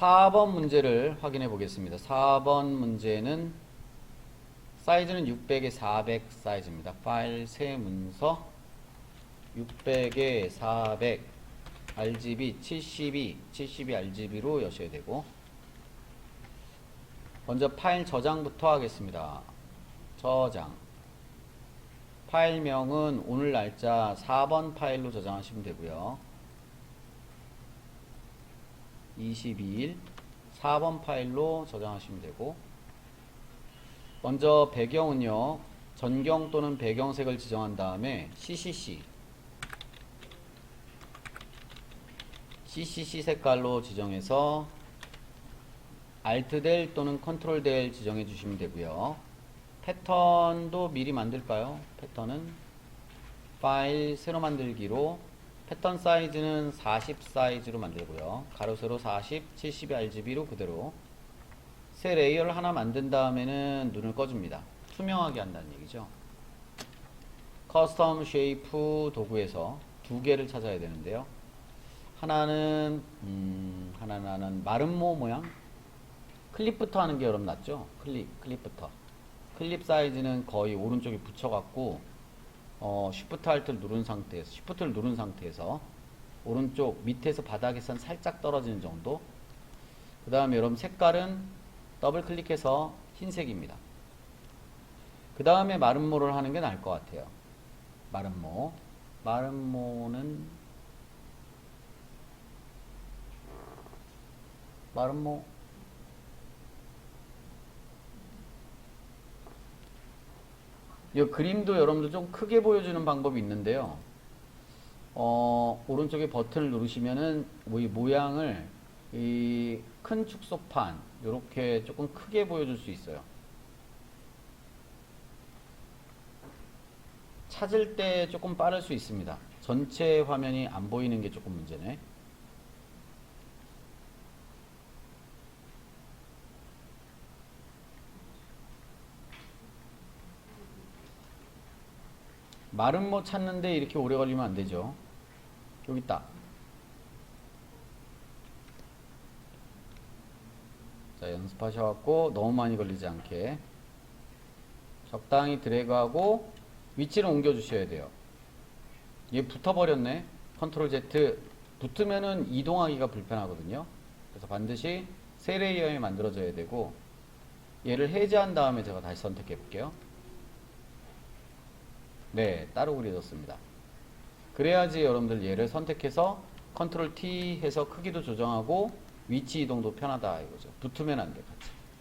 4번 문제를 확인해 보겠습니다. 4번 문제는 사이즈는 600에 400 사이즈입니다. 파일 새 문서 600에 400 RGB 72 RGB로 여셔야 되고, 먼저 파일 저장부터 하겠습니다. 저장. 파일명은 오늘 날짜 4번 파일로 저장하시면 되고요. 22일 4번 파일로 저장하시면 되고, 먼저 배경은요, 전경 또는 배경색을 지정한 다음에 CCC 색깔로 지정해서 Alt 델 또는 Ctrl 델 지정해 주시면 되고요. 패턴도 미리 만들까요? 패턴은 파일 새로 만들기로 패턴 사이즈는 40 사이즈로 만들고요. 가로 세로 40, 72 RGB로 그대로. 새 레이어를 하나 만든 다음에는 눈을 꺼줍니다. 투명하게 한다는 얘기죠. 커스텀 쉐이프 도구에서 두 개를 찾아야 되는데요. 하나는 마름모 모양. 클립부터 하는 게 여러분 낫죠? 클립부터. 클립 사이즈는 거의 오른쪽에 붙여갖고 Shift Alt를 누른 상태에서 오른쪽 밑에서 바닥에선 살짝 떨어지는 정도. 그 다음에 여러분 색깔은 더블 클릭해서 흰색입니다. 그 다음에 마름모를 하는 게 나을 것 같아요. 마름모 이 그림도 여러분들 좀 크게 보여주는 방법이 있는데요. 오른쪽에 버튼을 누르시면은 이 모양을 이 큰 축소판 이렇게 조금 크게 보여줄 수 있어요. 찾을 때 조금 빠를 수 있습니다. 전체 화면이 안 보이는 게 조금 문제네. 마름모 찾는데 이렇게 오래 걸리면 안 되죠. 여기 있다. 자, 연습하셔갖고 너무 많이 걸리지 않게 적당히 드래그하고 위치를 옮겨 주셔야 돼요. 얘 붙어버렸네. 컨트롤 Z. 붙으면은 이동하기가 불편하거든요. 그래서 반드시 새 레이어에 만들어져야 되고, 얘를 해제한 다음에 제가 다시 선택해 볼게요. 네, 따로 그려졌습니다. 그래야지 여러분들 얘를 선택해서 컨트롤 T 해서 크기도 조정하고 위치 이동도 편하다 이거죠. 붙으면 안 돼.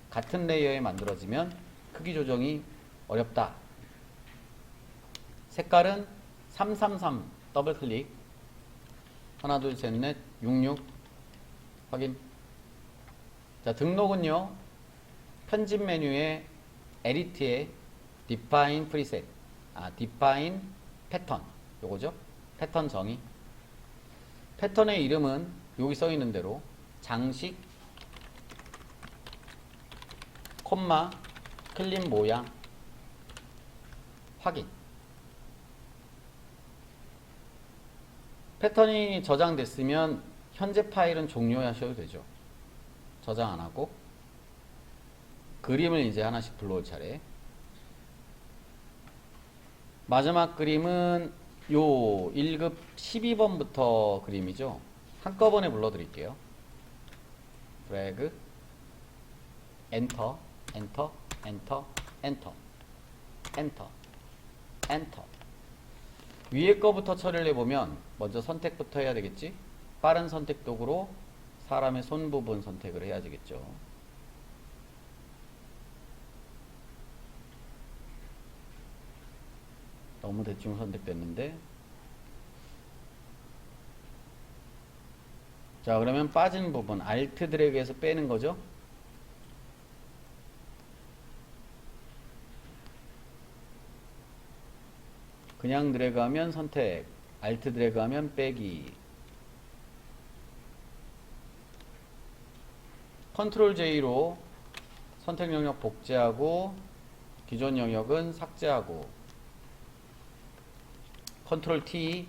같은 레이어에 만들어지면 크기 조정이 어렵다. 색깔은 333 더블 클릭. 하나 둘 셋 넷 66 확인. 자, 등록은요, 편집 메뉴에 에디트에 Define Preset, Define Pattern 요거죠. 패턴 정의. 패턴의 이름은 여기 써 있는 대로 장식, 콤마, 클립 모양, 확인. 패턴이 저장됐으면 현재 파일은 종료하셔도 되죠. 저장 안 하고 그림을 이제 하나씩 불러올 차례. 마지막 그림은 요 1급 12번부터 그림이죠. 한꺼번에 불러드릴게요. 드래그, 엔터, 엔터, 엔터, 엔터, 엔터, 엔터. 위에 거부터 처리를 해보면 먼저 선택부터 해야 되겠지. 빠른 선택 도구로 사람의 손 부분 선택을 해야 되겠죠. 너무 대충 선택됐는데. 자, 그러면 빠진 부분 Alt 드래그해서 빼는 거죠. 그냥 드래그하면 선택, Alt 드래그하면 빼기. 컨트롤 J로 선택 영역 복제하고 기존 영역은 삭제하고, 컨트롤 T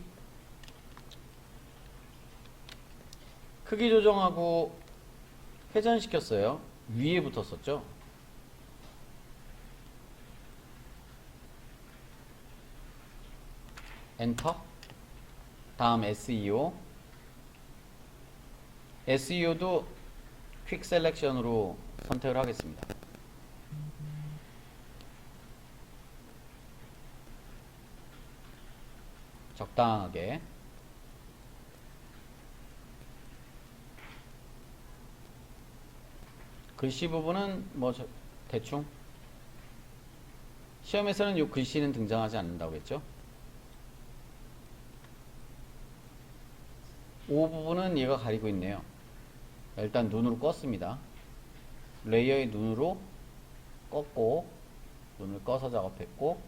크기 조정하고 회전시켰어요. 위에 붙었었죠. 엔터. 다음 SEO. SEO도 퀵 셀렉션으로 선택을 하겠습니다. 적당하게. 글씨 부분은 뭐 대충 시험에서는 이 글씨는 등장하지 않는다고 했죠. 오 부분은 얘가 가리고 있네요. 일단 눈으로 껐습니다. 레이어의 눈으로 껐고, 눈을 꺼서 작업했고,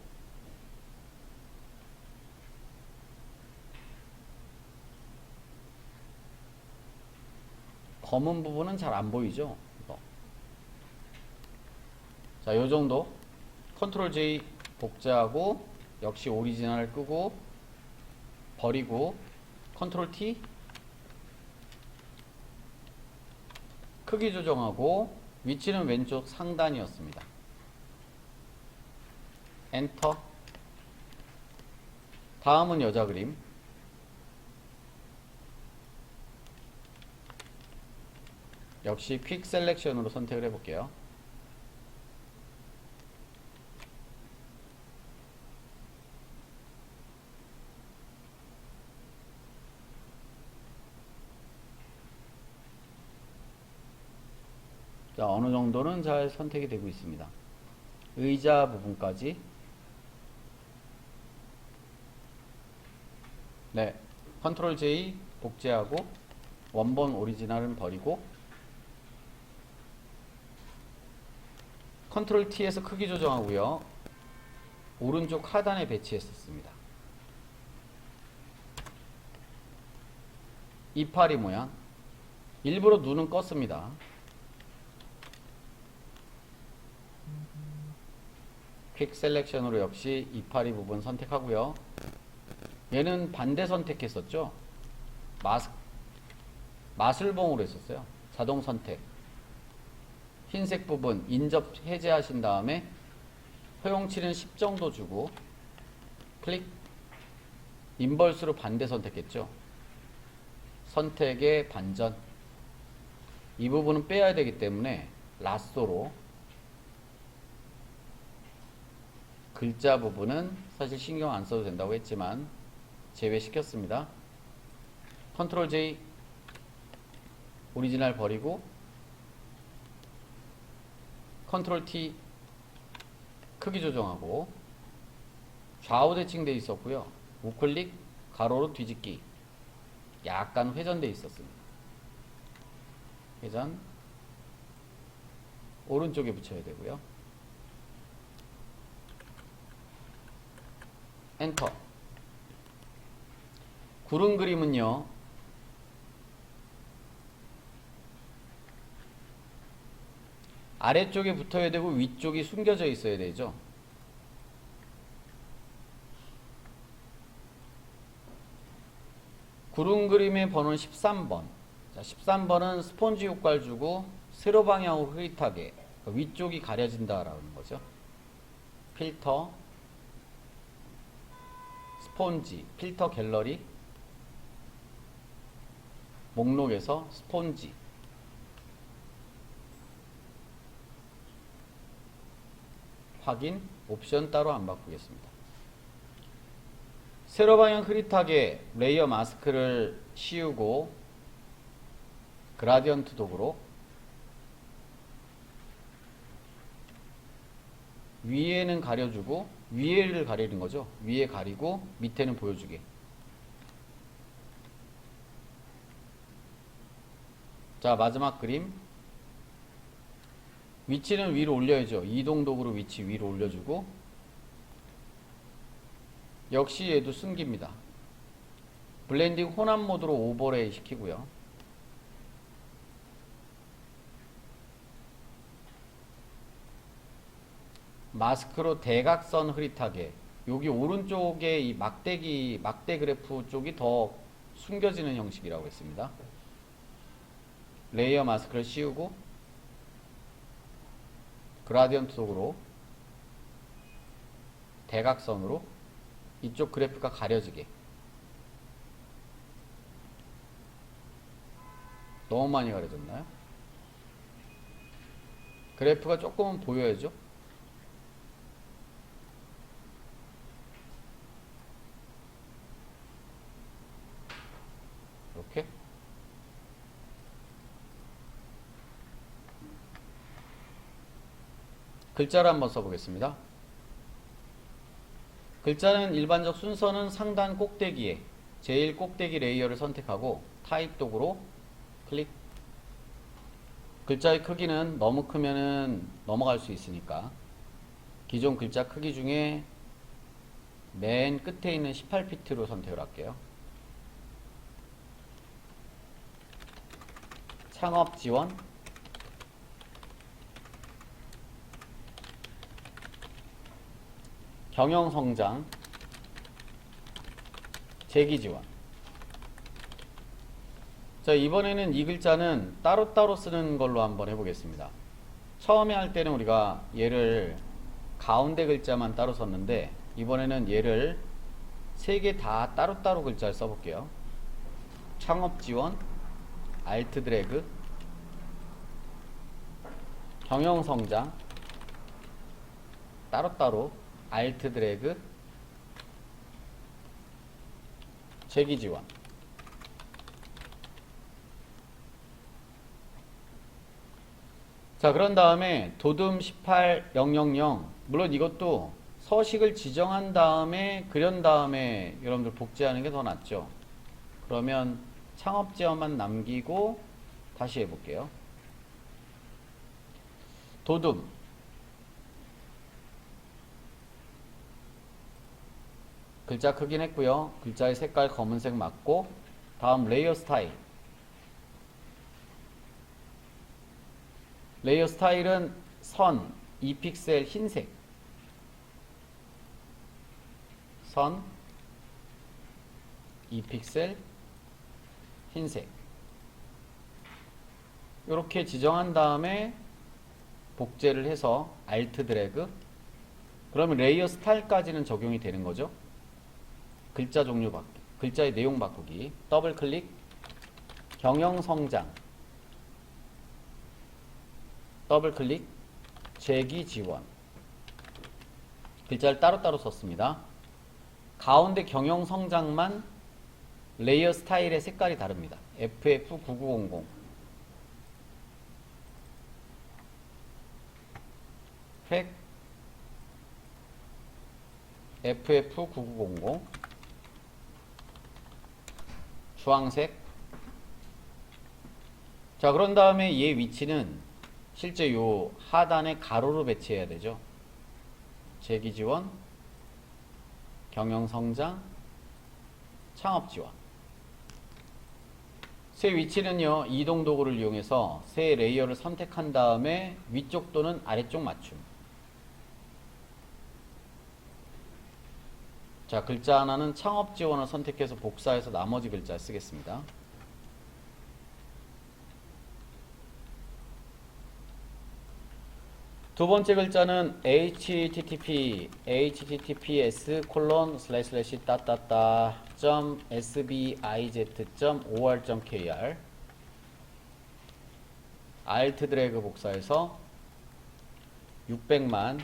검은 부분은 잘 안 보이죠? 이거. 자, 요 정도. 컨트롤 J 복제하고, 역시 오리지널 끄고, 버리고, 컨트롤 T 크기 조정하고, 위치는 왼쪽 상단이었습니다. 엔터. 다음은 여자 그림. 역시 퀵 셀렉션으로 선택을 해볼게요. 자, 어느 정도는 잘 선택이 되고 있습니다. 의자 부분까지. 네, 컨트롤 J 복제하고 원본 오리지널은 버리고 컨트롤 T에서 크기 조정하고요. 오른쪽 하단에 배치했었습니다. 이파리 모양. 일부러 눈은 껐습니다. 퀵 셀렉션으로 역시 이파리 부분 선택하고요. 얘는 반대 선택했었죠. 마술봉으로 했었어요. 자동 선택. 흰색 부분 인접 해제하신 다음에 허용치는 10 정도 주고 클릭. 인벌스로 반대 선택했죠. 선택의 반전. 이 부분은 빼야 되기 때문에 라쏘로. 글자 부분은 사실 신경 안 써도 된다고 했지만 제외시켰습니다. 컨트롤 J 오리지널 버리고 컨트롤 T 크기 조정하고 좌우 대칭되어 있었고요. 우클릭 가로로 뒤집기 약간 회전되어 있었습니다. 회전 오른쪽에 붙여야 되고요. 엔터. 구름 그림은요, 아래쪽에 붙어야 되고 위쪽이 숨겨져 있어야 되죠. 구름 그림의 번호는 13번. 자, 13번은 스폰지 효과를 주고 세로 방향으로 흐릿하게 위쪽이 가려진다라는 거죠. 필터, 스폰지, 필터 갤러리, 목록에서 스폰지. 확인, 옵션 따로 안 바꾸겠습니다. 세로 방향 흐릿하게 레이어 마스크를 씌우고 그라디언트 도구로 위에는 가려주고 위에를 가리는 거죠. 위에 가리고 밑에는 보여주게. 자, 마지막 그림. 위치는 위로 올려야죠. 이동 도구로 위치 위로 올려주고 역시 얘도 숨깁니다. 블렌딩 혼합 모드로 오버레이 시키고요. 마스크로 대각선 흐릿하게. 여기 오른쪽에 이 막대 그래프 쪽이 더 숨겨지는 형식이라고 했습니다. 레이어 마스크를 씌우고 그라디언트 도구로 대각선으로 이쪽 그래프가 가려지게. 너무 많이 가려졌나요? 그래프가 조금은 보여야죠. 이렇게. 글자를 한번 써보겠습니다. 글자는 일반적 순서는 상단 꼭대기에 제일 꼭대기 레이어를 선택하고 타입 도구로 클릭. 글자의 크기는 너무 크면은 넘어갈 수 있으니까 기존 글자 크기 중에 맨 끝에 있는 18피트로 선택을 할게요. 창업 지원, 경영 성장, 재기 지원. 자, 이번에는 이 글자는 따로따로 쓰는 걸로 한번 해보겠습니다. 처음에 할 때는 우리가 얘를 가운데 글자만 따로 썼는데 이번에는 얘를 세 개 다 따로따로 글자를 써볼게요. 창업 지원, 알트 드래그, 경영 성장, 따로따로 알트 드래그, 재기 지원. 자, 그런 다음에 도둠 18000, 물론 이것도 서식을 지정한 다음에 그런 다음에 여러분들 복제하는 게 더 낫죠. 그러면 창업 지원만 남기고 다시 해볼게요. 도둠, 글자 크긴 했고요. 글자의 색깔 검은색 맞고, 다음 레이어 스타일. 레이어 스타일은 선 2픽셀 흰색, 선 2픽셀 흰색, 이렇게 지정한 다음에 복제를 해서 알트 드래그. 그러면 레이어 스타일까지는 적용이 되는 거죠. 글자 종류 바꾸기, 글자의 내용 바꾸기, 더블 클릭, 경영 성장, 더블 클릭, 재기 지원. 글자를 따로따로 썼습니다. 가운데 경영 성장만 레이어 스타일의 색깔이 다릅니다. FF9900, 획 FF9900, 주황색. 자, 그런 다음에 얘 위치는 실제 요 하단에 가로로 배치해야 되죠. 재기 지원, 경영 성장, 창업 지원. 새 위치는요, 이동 도구를 이용해서 새 레이어를 선택한 다음에 위쪽 또는 아래쪽 맞춤. 자, 글자 하나는 창업 지원을 선택해서 복사해서 나머지 글자 쓰겠습니다. 두 번째 글자는 https://sbiz.or.kr 알트 드래그 복사해서 600만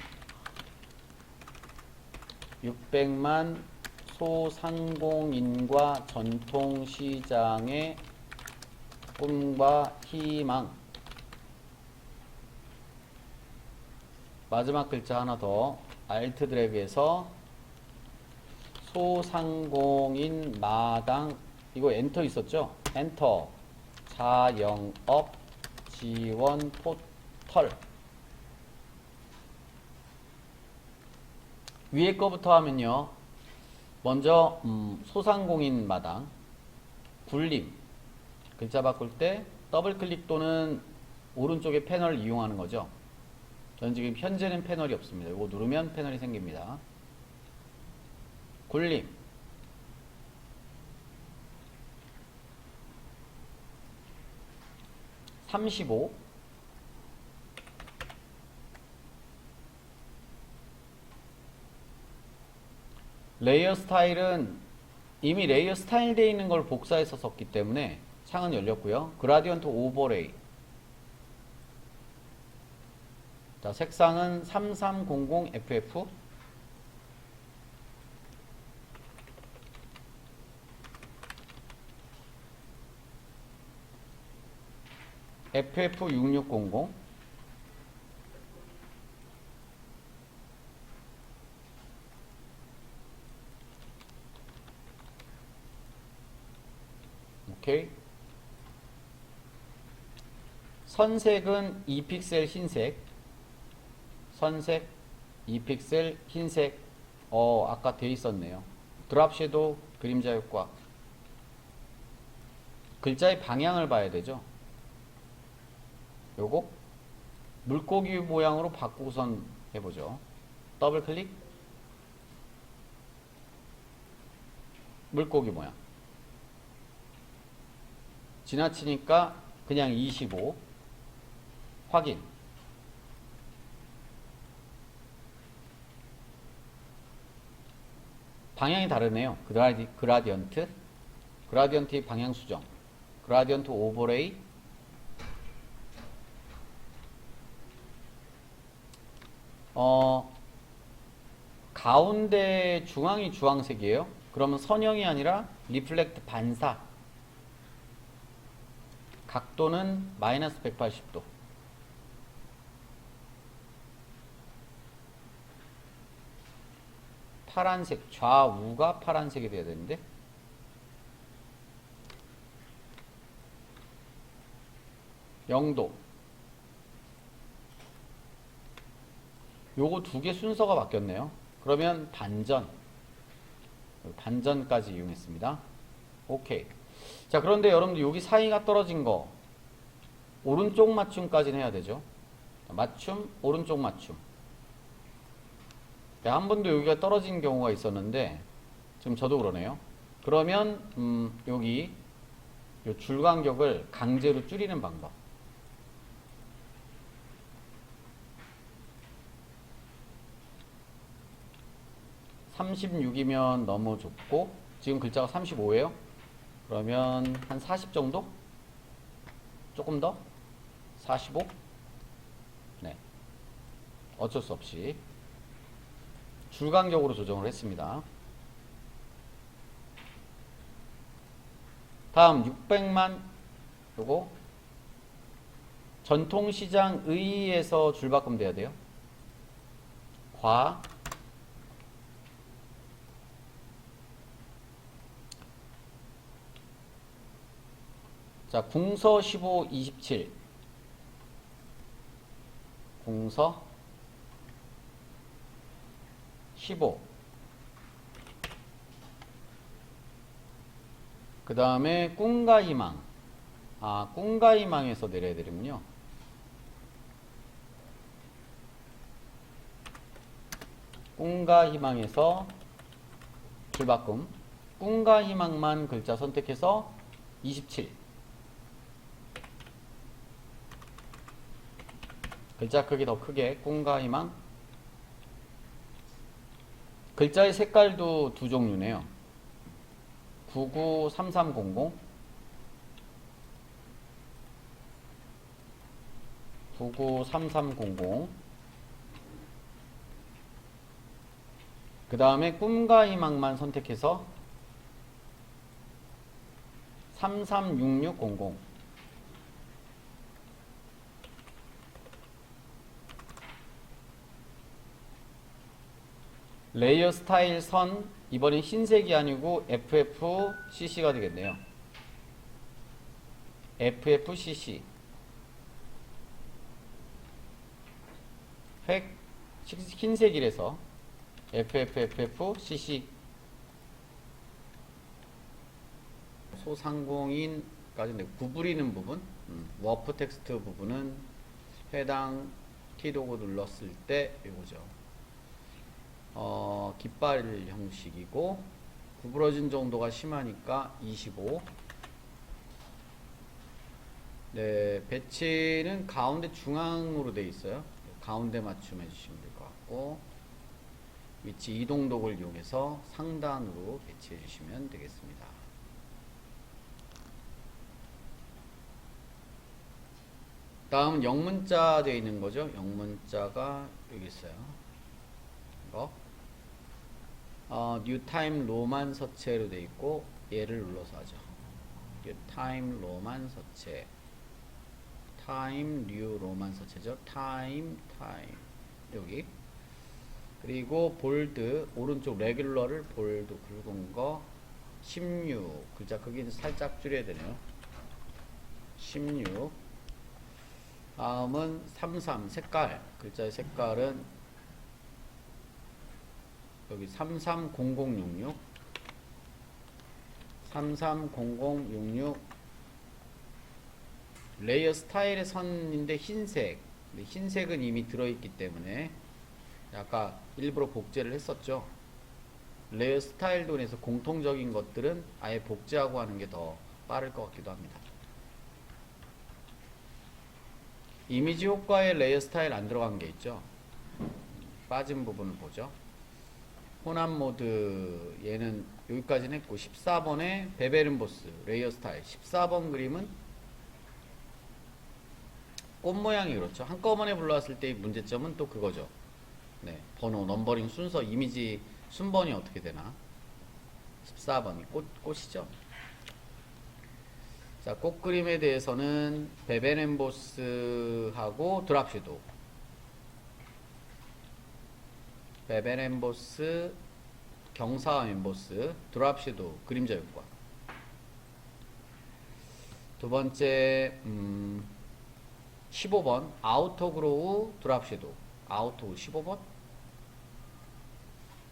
소상공인과 전통시장의 꿈과 희망. 마지막 글자 하나 더 알트 드래그해서 소상공인 마당, 이거 엔터 있었죠? 엔터. 자영업 지원 포털. 위에 거부터 하면요, 먼저 소상공인 마당, 굴림. 글자 바꿀 때 더블 클릭 또는 오른쪽에 패널을 이용하는 거죠. 전 지금 현재는 패널이 없습니다. 이거 누르면 패널이 생깁니다. 굴림, 35. 레이어 스타일은 이미 레이어 스타일 되어 있는 걸 복사해서 썼기 때문에 창은 열렸고요. 그라디언트 오버레이. 자, 색상은 3300FF. FF6600. 오케이. 선색은 2픽셀 흰색. 선색 2픽셀 흰색. 아까 돼 있었네요. 드랍 섀도우 그림자 효과. 글자의 방향을 봐야 되죠. 요거 물고기 모양으로 바꾸고선 해보죠. 더블 클릭. 물고기 모양. 지나치니까 그냥 25. 확인. 방향이 다르네요. 그라디언트. 그라디언트의 방향 수정. 그라디언트 오버레이. 가운데 중앙이 주황색이에요. 그러면 선형이 아니라 리플렉트 반사. 각도는 마이너스 180도. 파란색, 좌우가 파란색이 돼야 되는데. 영도. 요거 두 개 순서가 바뀌었네요. 그러면 반전까지 이용했습니다. 오케이. 자, 그런데 여러분들 여기 사이가 떨어진 거 오른쪽 맞춤까지는 해야 되죠. 맞춤, 오른쪽 맞춤. 한 번도 여기가 떨어진 경우가 있었는데 지금 저도 그러네요. 그러면 여기 요 줄간격을 강제로 줄이는 방법. 36이면 너무 좁고 지금 글자가 35예요. 그러면 한 40 정도? 조금 더? 45? 네. 어쩔 수 없이 줄간격으로 조정을 했습니다. 다음 600만 요거 전통시장 의에서 줄바꿈 돼야 돼요. 과 자, 궁서 15, 27 궁서 15 그 다음에 꿈과 희망. 꿈과 희망에서 내려야 되는군요. 꿈과 희망에서 줄바꿈. 꿈과 희망만 글자 선택해서 27. 글자 크기 더 크게 꿈과 희망. 글자의 색깔도 두 종류네요. 993300 993300 그 다음에 꿈과 희망만 선택해서 336600 레이어 스타일 선 이번엔 흰색이 아니고 FFCC가 되겠네요. FFCC 획 흰색이라서 FFCC 소상공인까지 구부리는 부분 워프 텍스트 부분은 해당 키도구 눌렀을 때 이거죠. 깃발 형식이고 구부러진 정도가 심하니까 25 네, 배치는 가운데 중앙으로 돼 있어요. 가운데 맞춤해 주시면 될 것 같고, 위치 이동독을 이용해서 상단으로 배치해 주시면 되겠습니다. 다음은 영문자 되어 있는 거죠. 영문자가 여기 있어요. 이거 new time 로만 서체로 되어 있고, 얘를 눌러서 하죠. new time 로만 서체, time new 로만 서체죠. time 여기. 그리고 볼드 오른쪽 레귤러를 볼드 굵은 거 16, 글자 크기는 살짝 줄여야 되네요. 16. 다음은 33 색깔, 글자의 색깔은 여기 330066 330066 레이어 스타일의 선인데 흰색. 근데 흰색은 이미 들어있기 때문에 아까 일부러 복제를 했었죠. 레이어 스타일도 그래서 공통적인 것들은 아예 복제하고 하는 게 더 빠를 것 같기도 합니다. 이미지 효과에 레이어 스타일 안 들어간 게 있죠. 빠진 부분을 보죠. 혼합 모드 얘는 여기까지는 했고, 14번에 베베른보스 레이어 스타일 14번 그림은 꽃 모양이 그렇죠. 한꺼번에 불러왔을 때의 문제점은 또 그거죠. 네, 번호, 넘버링 순서, 이미지 순번이 어떻게 되나. 14번이 꽃이죠. 자, 꽃 그림에 대해서는 베벤엠보스하고 드랍섀도우, 베벤엠보스, 경사화 엠보스, 드랍섀도우, 그림자 효과. 두 번째 15번 아우터 그로우 드랍섀도우, 아우터 15번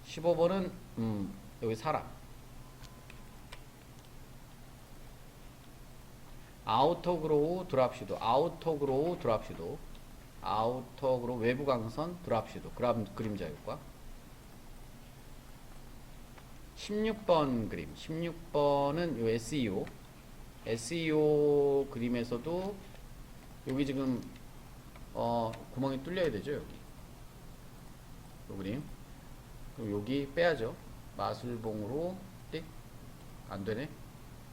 15번은 여기 사람, 아우터 그로우 드랍섀도우, 아우터 그로우 드랍섀도우, 아우터 그로우 외부 강선 드랍섀도우, 그림자 효과. 16번 그림, 16번은 요 SEO 그림에서도 여기 지금 구멍이 뚫려야 되죠. 여기 요 그림. 그럼 여기 빼야죠. 마술봉으로 띡 안되네.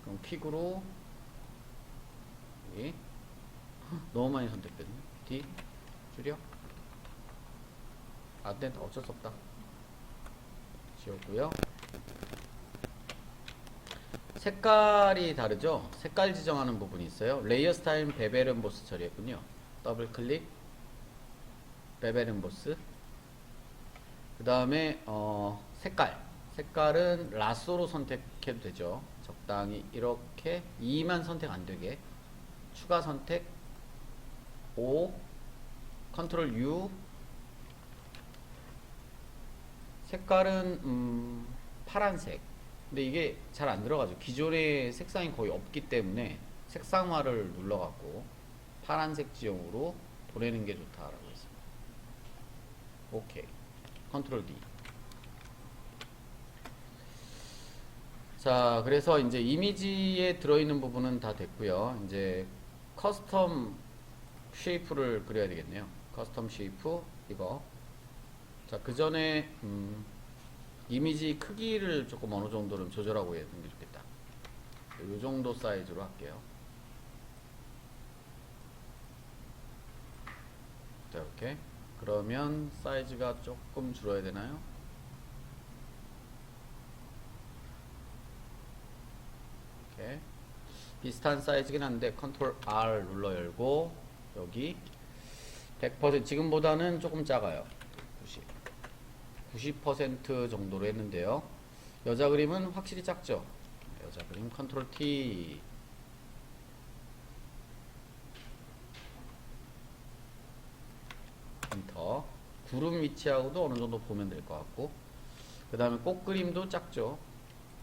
그럼 퀵으로 여기 너무 많이 선택됐네. D 줄여. 안된다. 어쩔 수 없다. 지웠고요. 색깔이 다르죠. 색깔 지정하는 부분이 있어요. 레이어 스타일 베베른보스 처리했군요. 더블 클릭 베베른보스. 그 다음에 색깔은 라쏘로 선택해도 되죠. 적당히 이렇게 2만 선택 안되게 추가 선택 5 컨트롤 U. 색깔은 파란색. 근데 이게 잘 안 들어가죠. 기존에 색상이 거의 없기 때문에 색상화를 눌러갖고 파란색 지형으로 보내는 게 좋다라고 했습니다. 오케이. 컨트롤 D. 자, 그래서 이제 이미지에 들어있는 부분은 다 됐고요. 이제 커스텀 쉐이프를 그려야 되겠네요. 커스텀 쉐이프 이거. 자, 그 전에 이미지 크기를 조금 어느 정도는 조절하고 해야 되는 게 좋겠다. 이 정도 사이즈로 할게요. 자, 이렇게. 그러면 사이즈가 조금 줄어야 되나요? 이렇게. 비슷한 사이즈긴 한데 컨트롤 R 눌러 열고 여기 100% 지금보다는 조금 작아요. 90% 정도로 했는데요. 여자 그림은 확실히 작죠. 여자 그림 컨트롤 T. 엔터. 구름 위치하고도 어느 정도 보면 될 것 같고, 그 다음에 꽃 그림도 작죠.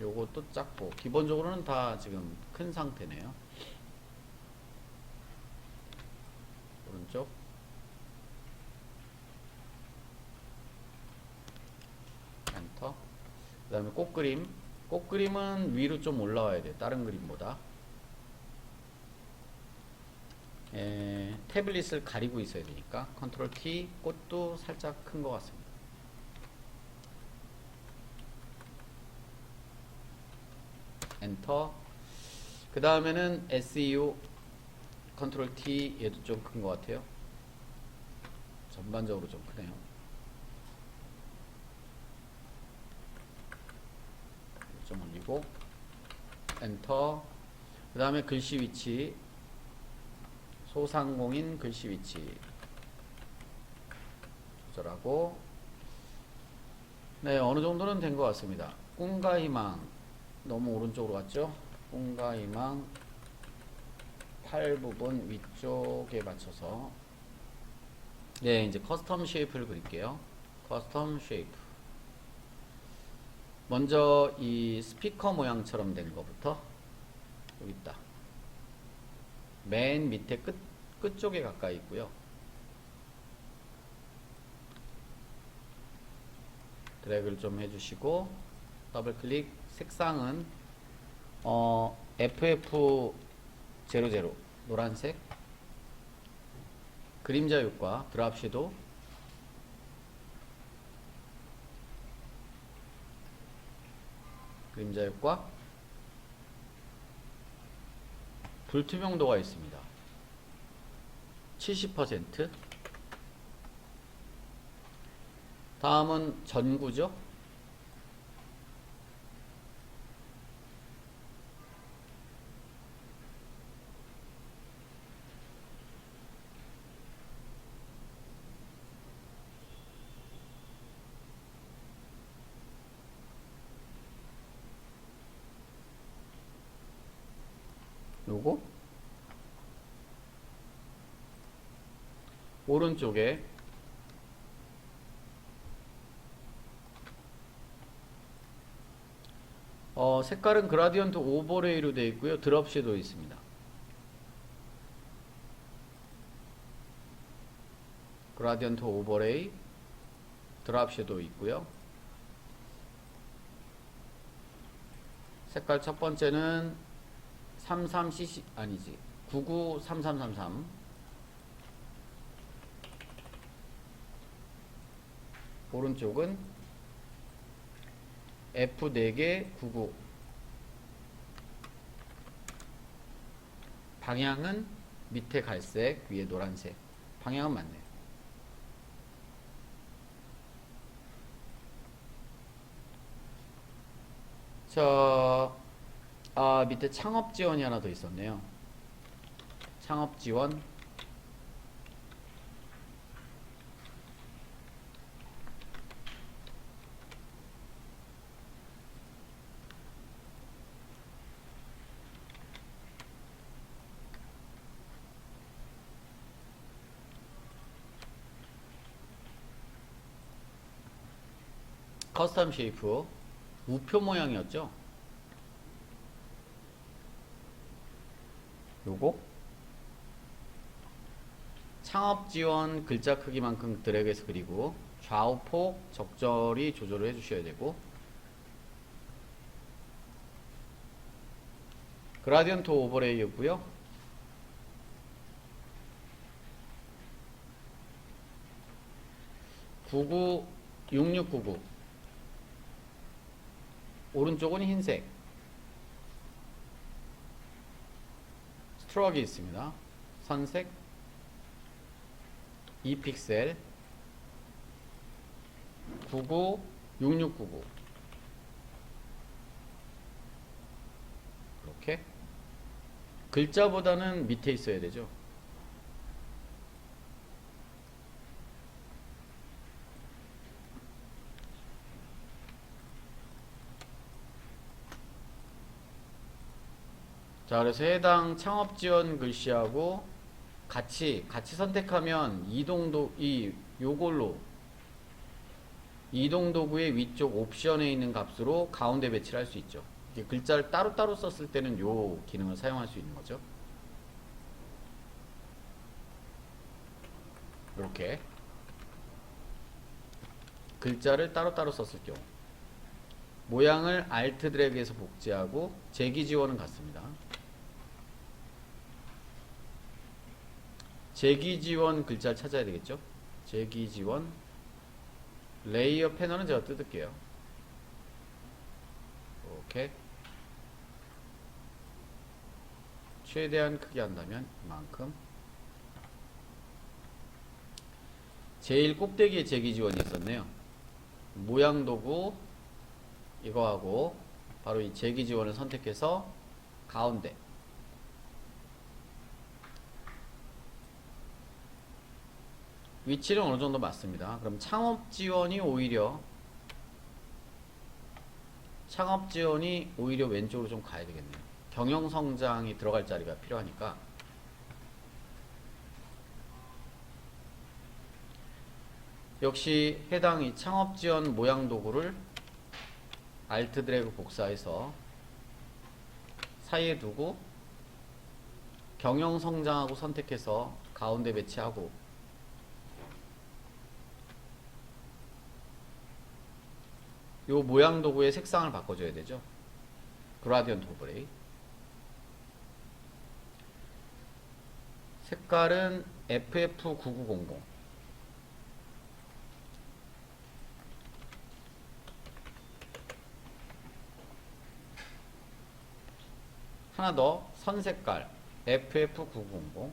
요것도 작고, 기본적으로는 다 지금 큰 상태네요. 오른쪽. 엔터. 그 다음에 꽃그림. 꽃그림은 위로 좀 올라와야 돼요. 다른 그림보다. 태블릿을 가리고 있어야 되니까 컨트롤 T, 꽃도 살짝 큰 것 같습니다. 엔터. 그 다음에는 SEO 컨트롤 T, 얘도 좀 큰 것 같아요. 전반적으로 좀 크네요. 좀 올리고 엔터. 그 다음에 글씨 위치, 소상공인 글씨 위치 조절하고, 네, 어느 정도는 된 것 같습니다. 꿈과 희망 너무 오른쪽으로 갔죠? 꿈과 희망 팔 부분 위쪽에 맞춰서, 네, 이제 커스텀 쉐이프를 그릴게요. 커스텀 쉐이프. 먼저 이 스피커 모양처럼 된 것부터, 여기 있다. 맨 밑에 끝쪽에 가까이 있고요. 드래그를 좀 해주시고, 더블 클릭. 색상은 FF00 노란색. 그림자 효과 드랍 섀도우. 그림자 효과. 불투명도가 있습니다. 70%. 다음은 전구죠. 요거 오른쪽에 색깔은 그라디언트 오버레이로 되어 있고요. 드롭 섀도우 있습니다. 그라디언트 오버레이, 드롭 섀도우 있고요. 색깔 첫 번째는 33cc 아니지 993333. 오른쪽은 F4개 99. 방향은 밑에 갈색, 위에 노란색. 방향은 맞네요. 자, 밑에 창업 지원이 하나 더 있었네요. 창업 지원. 커스텀 쉐이프. 우표 모양이었죠? 요거 창업 지원 글자 크기만큼 드래그해서 그리고 좌우폭 적절히 조절을 해주셔야 되고, 그라디언트 오버레이였고요. (99) 6699 오른쪽은 흰색 스트로크가 있습니다. 선색 2픽셀 99 6699 이렇게. 글자보다는 밑에 있어야 되죠. 자, 그래서 해당 창업 지원 글씨하고 같이 선택하면 요걸로 이동 도구의 위쪽 옵션에 있는 값으로 가운데 배치를 할 수 있죠. 이게 글자를 따로따로 썼을 때는 요 기능을 사용할 수 있는 거죠. 이렇게 글자를 따로따로 썼을 경우 모양을 Alt 드래그해서 복제하고 재기 지원은 같습니다. 재기지원 글자를 찾아야 되겠죠. 재기지원 레이어 패널은 제가 뜯을게요. 오케이. 최대한 크게 한다면 이만큼. 제일 꼭대기에 재기지원이 있었네요. 모양 도구 이거하고 바로 이 재기지원을 선택해서 가운데 위치는 어느 정도 맞습니다. 그럼 창업 지원이 오히려 왼쪽으로 좀 가야 되겠네요. 경영 성장이 들어갈 자리가 필요하니까. 역시 해당 이 창업 지원 모양 도구를 Alt 드래그 복사해서 사이에 두고 경영 성장하고 선택해서 가운데 배치하고, 요 모양 도구의 색상을 바꿔줘야 되죠. 그라디언트 오버레이. 색깔은 FF9900. 하나 더, 선 색깔 FF900.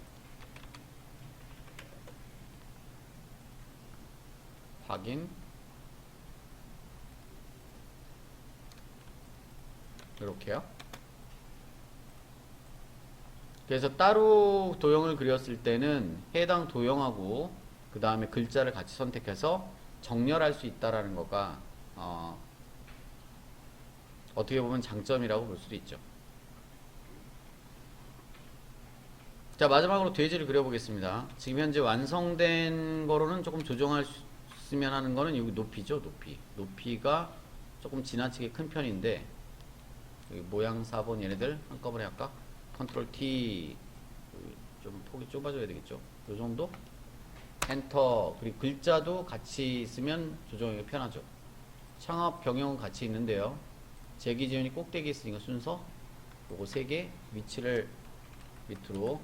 확인. 이렇게요. 그래서 따로 도형을 그렸을 때는 해당 도형하고 그 다음에 글자를 같이 선택해서 정렬할 수 있다라는 거가 어떻게 보면 장점이라고 볼 수도 있죠. 자, 마지막으로 돼지를 그려보겠습니다. 지금 현재 완성된 거로는 조금 조정할 수 있으면 하는 거는 여기 높이죠. 높이가 조금 지나치게 큰 편인데, 여기 모양 4번 얘네들 한꺼번에 할까? 컨트롤 T. 좀 폭이 좁아져야 되겠죠. 요 정도? 엔터. 그리고 글자도 같이 있으면 조정하기 편하죠. 창업 경영은 같이 있는데요. 재기지원이 꼭대기에 있으니까 순서 요거 3개 위치를 밑으로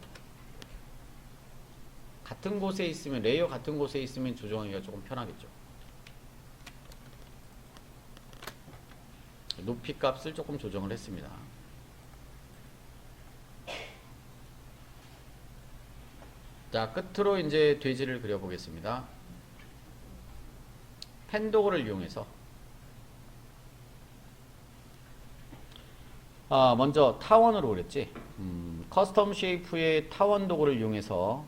같은 곳에 있으면, 레이어 같은 곳에 있으면 조정하기가 조금 편하겠죠. 높이 값을 조금 조정을 했습니다. 자, 끝으로 이제 돼지를 그려보겠습니다. 펜 도구를 이용해서 먼저 타원으로 그렸지. 커스텀 쉐이프의 타원 도구를 이용해서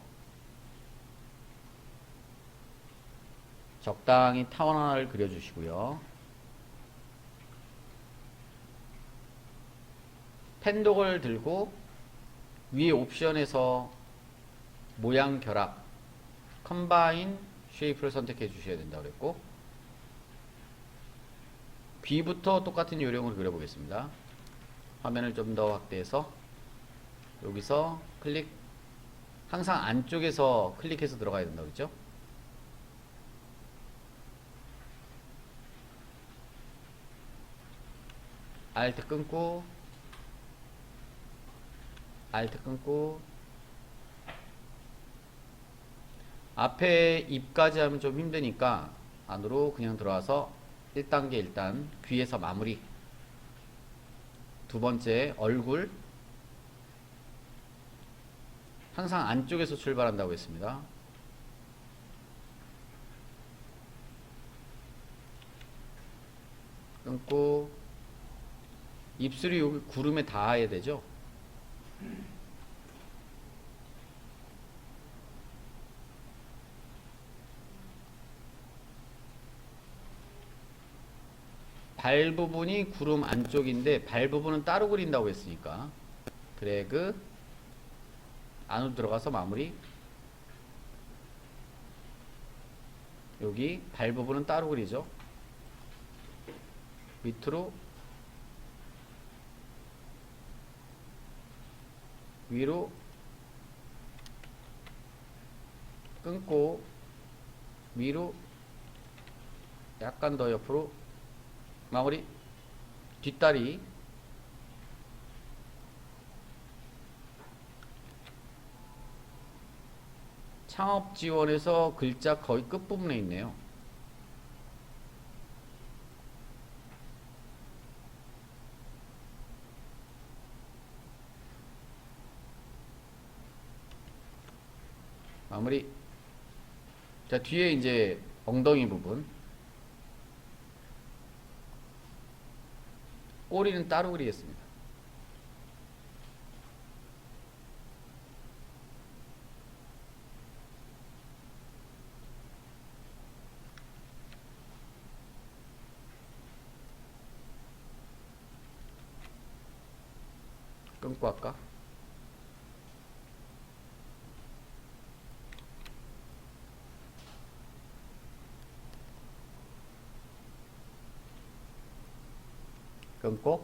적당히 타원 하나를 그려주시고요. 펜 도구를 들고 위에 옵션에서 모양 결합 컴바인 쉐이프를 선택해 주셔야 된다고 그랬고, B부터 똑같은 요령을 그려보겠습니다. 화면을 좀 더 확대해서 여기서 클릭, 항상 안쪽에서 클릭해서 들어가야 된다고 그랬죠. Alt 끊고 앞에 입까지 하면 좀 힘드니까 안으로 그냥 들어와서 1단계 일단 귀에서 마무리. 두 번째 얼굴, 항상 안쪽에서 출발한다고 했습니다. 끊고 입술이 여기 구름에 닿아야 되죠. 발 부분이 구름 안쪽인데 발 부분은 따로 그린다고 했으니까 드래그 안으로 들어가서 마무리. 여기 발 부분은 따로 그리죠. 밑으로 위로 끊고 위로 약간 더 옆으로 마무리. 뒷다리 창업 지원에서 글자 거의 끝부분에 있네요. 마무리. 자, 뒤에 이제 엉덩이 부분. 꼬리는 따로 그리겠습니다. 끊고 할까? 끊고.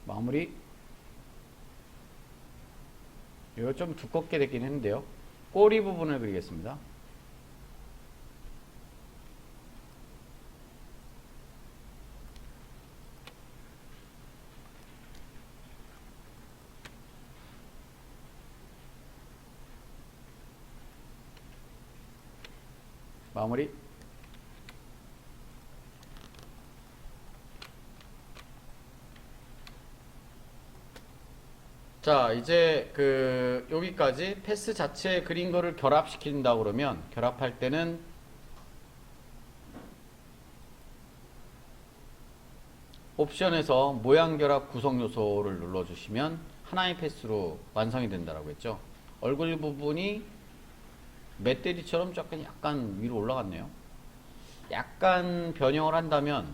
마무리. 이거 좀 두껍게 됐긴 했는데요. 꼬리 부분을 그리겠습니다. 마무리. 자, 이제 여기까지 패스 자체에 그린 거를 결합시킨다 그러면, 결합할 때는 옵션에서 모양 결합 구성 요소를 눌러주시면 하나의 패스로 완성이 된다라고 했죠. 얼굴 부분이 멧돼지처럼 약간 위로 올라갔네요. 약간 변형을 한다면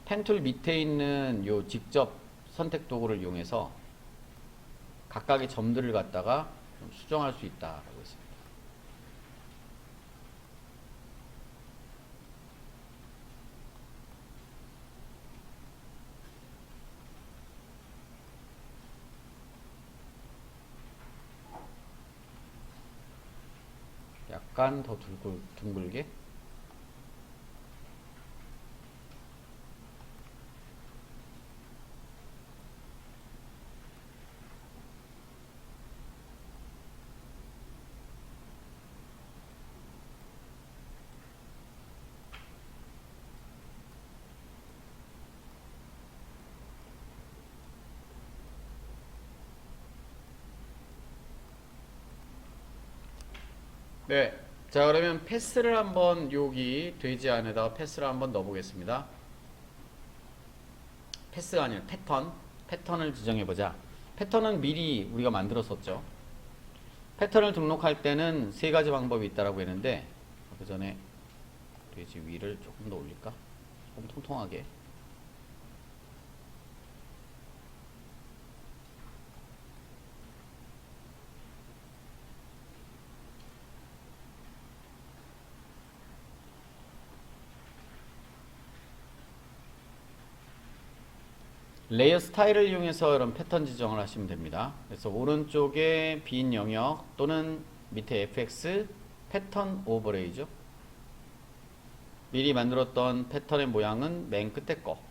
펜툴 밑에 있는 요 직접 선택 도구를 이용해서 각각의 점들을 갖다가 좀 수정할 수 있다라고 했습니다. 약간 더 둥글게. 네. 자, 그러면 패스를 한번 여기 돼지 안에다가 패스를 한번 넣어 보겠습니다. 패스가 아니라 패턴을 지정해 보자. 패턴은 미리 우리가 만들었었죠. 패턴을 등록할 때는 세 가지 방법이 있다라고 했는데, 그 전에 돼지 위를 조금 더 올릴까? 조금 통통하게. 레이어 스타일을 이용해서 이런 패턴 지정을 하시면 됩니다. 그래서 오른쪽에 빈 영역 또는 밑에 fx 패턴 오버레이죠. 미리 만들었던 패턴의 모양은 맨 끝에 거.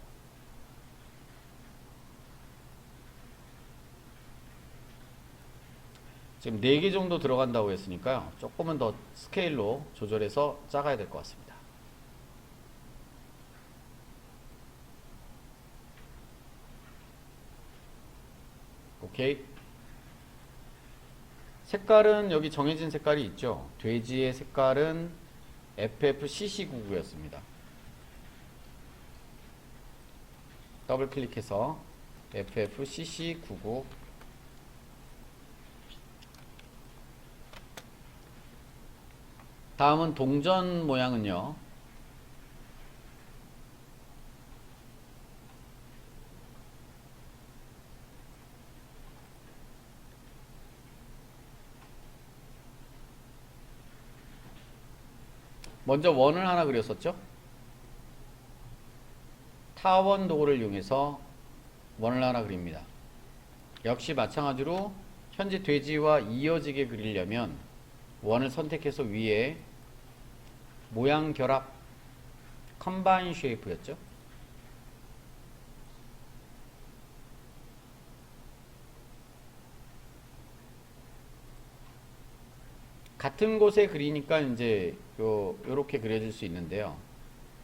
지금 4개 정도 들어간다고 했으니까요. 조금은 더 스케일로 조절해서 작아야 될 것 같습니다. 오케이. 색깔은 여기 정해진 색깔이 있죠. 돼지의 색깔은 FFCC99였습니다. 더블 클릭해서 FFCC99. 다음은 동전 모양은요. 먼저 원을 하나 그렸었죠? 타원 도구를 이용해서 원을 하나 그립니다. 역시 마찬가지로 현재 돼지와 이어지게 그리려면 원을 선택해서 위에 모양 결합 컴바인 쉐이프였죠. 같은 곳에 그리니까 이제 요렇게 그려질 수 있는데요.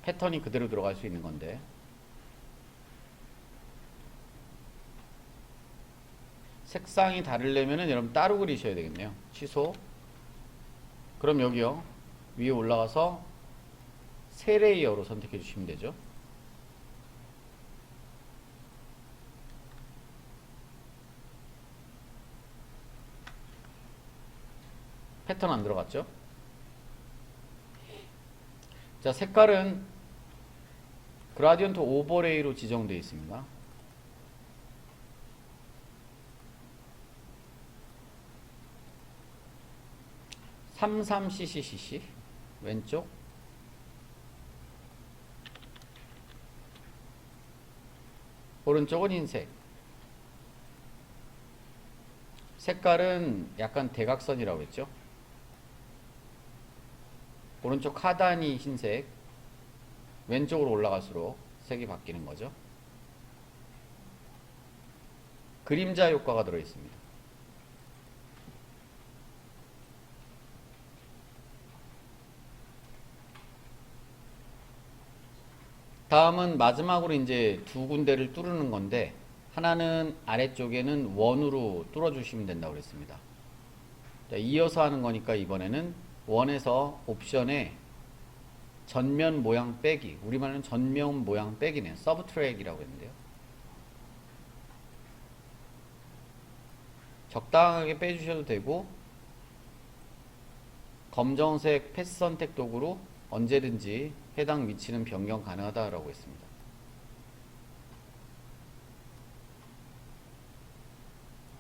패턴이 그대로 들어갈 수 있는 건데, 색상이 다르려면은 여러분 따로 그리셔야 되겠네요. 취소. 그럼 여기요, 위에 올라가서 세 레이어로 선택해 주시면 되죠. 패턴 안 들어갔죠? 자, 색깔은 그라디언트 오버레이로 지정되어 있습니다. (33cc) 왼쪽, 오른쪽은 흰색. 색깔은 약간 대각선이라고 했죠. 오른쪽 하단이 흰색, 왼쪽으로 올라갈수록 색이 바뀌는 거죠. 그림자 효과가 들어있습니다. 다음은 마지막으로 이제 두 군데를 뚫는 건데, 하나는 아래쪽에는 원으로 뚫어주시면 된다고 그랬습니다. 자, 이어서 하는 거니까 이번에는 원에서 옵션에 전면 모양 빼기, 우리말로는 전면 모양 빼기네, 서브트랙이라고 했는데요. 적당하게 빼주셔도 되고, 검정색 패스 선택 도구로 언제든지 해당 위치는 변경 가능하다라고 했습니다.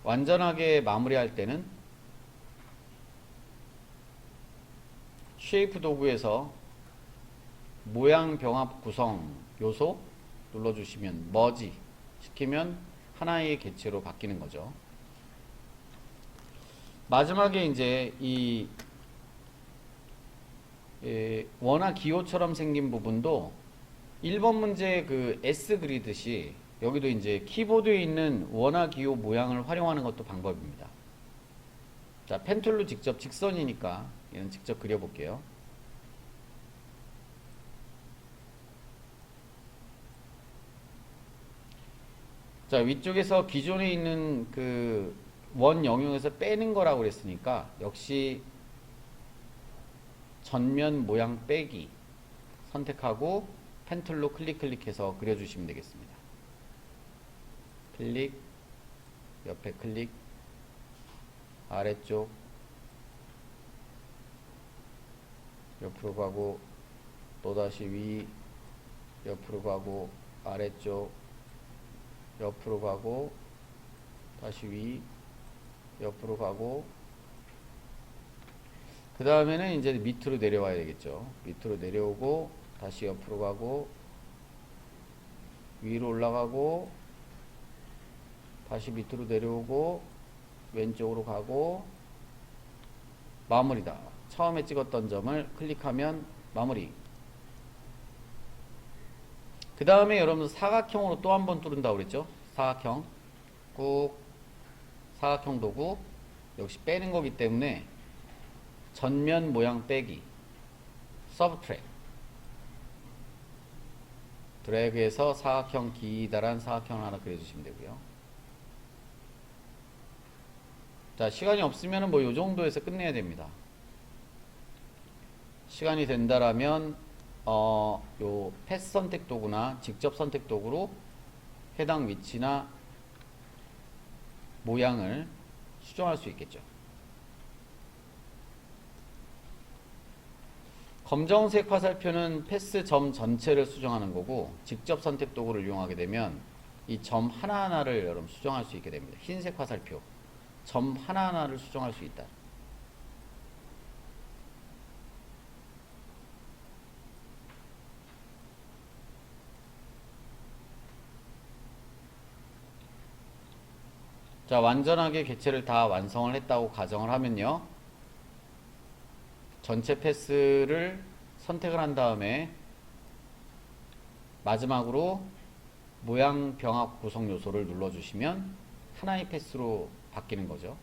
완전하게 마무리할 때는 쉐이프 도구에서 모양 병합 구성 요소 눌러주시면 머지 시키면 하나의 객체로 바뀌는 거죠. 마지막에 이제 이 원화 기호처럼 생긴 부분도 1번 문제 그 S 그리듯이 여기도 이제 키보드에 있는 원화 기호 모양을 활용하는 것도 방법입니다. 자, 펜툴로 직접 직선이니까 얘는 직접 그려볼게요. 자, 위쪽에서 기존에 있는 그 원 영역에서 빼는 거라고 그랬으니까 역시 전면 모양 빼기 선택하고 펜툴로 클릭해서 그려주시면 되겠습니다. 클릭, 옆에 클릭, 아래쪽, 옆으로 가고, 또다시 위, 옆으로 가고, 아래쪽, 옆으로 가고, 다시 위, 옆으로 가고, 그 다음에는 이제 밑으로 내려와야 되겠죠. 밑으로 내려오고, 다시 옆으로 가고, 위로 올라가고, 다시 밑으로 내려오고, 왼쪽으로 가고, 마무리다. 처음에 찍었던 점을 클릭하면 마무리. 그 다음에 여러분 사각형으로 또 한 번 뚫은다고 그랬죠. 사각형 꾹, 사각형 도구 역시 빼는 거기 때문에 전면 모양 빼기 서브트랙 드래그해서 사각형 기다란 사각형을 하나 그려주시면 되고요. 자, 시간이 없으면 뭐 요 정도에서 끝내야 됩니다. 시간이 된다라면 요 패스 선택 도구나 직접 선택 도구로 해당 위치나 모양을 수정할 수 있겠죠. 검정색 화살표는 패스 점 전체를 수정하는 거고, 직접 선택 도구를 이용하게 되면 이 점 하나하나를 여러분 수정할 수 있게 됩니다. 흰색 화살표 점 하나하나를 수정할 수 있다. 자, 완전하게 개체를 다 완성을 했다고 가정을 하면요. 전체 패스를 선택을 한 다음에 마지막으로 모양 병합 구성 요소를 눌러주시면 하나의 패스로 바뀌는 거죠.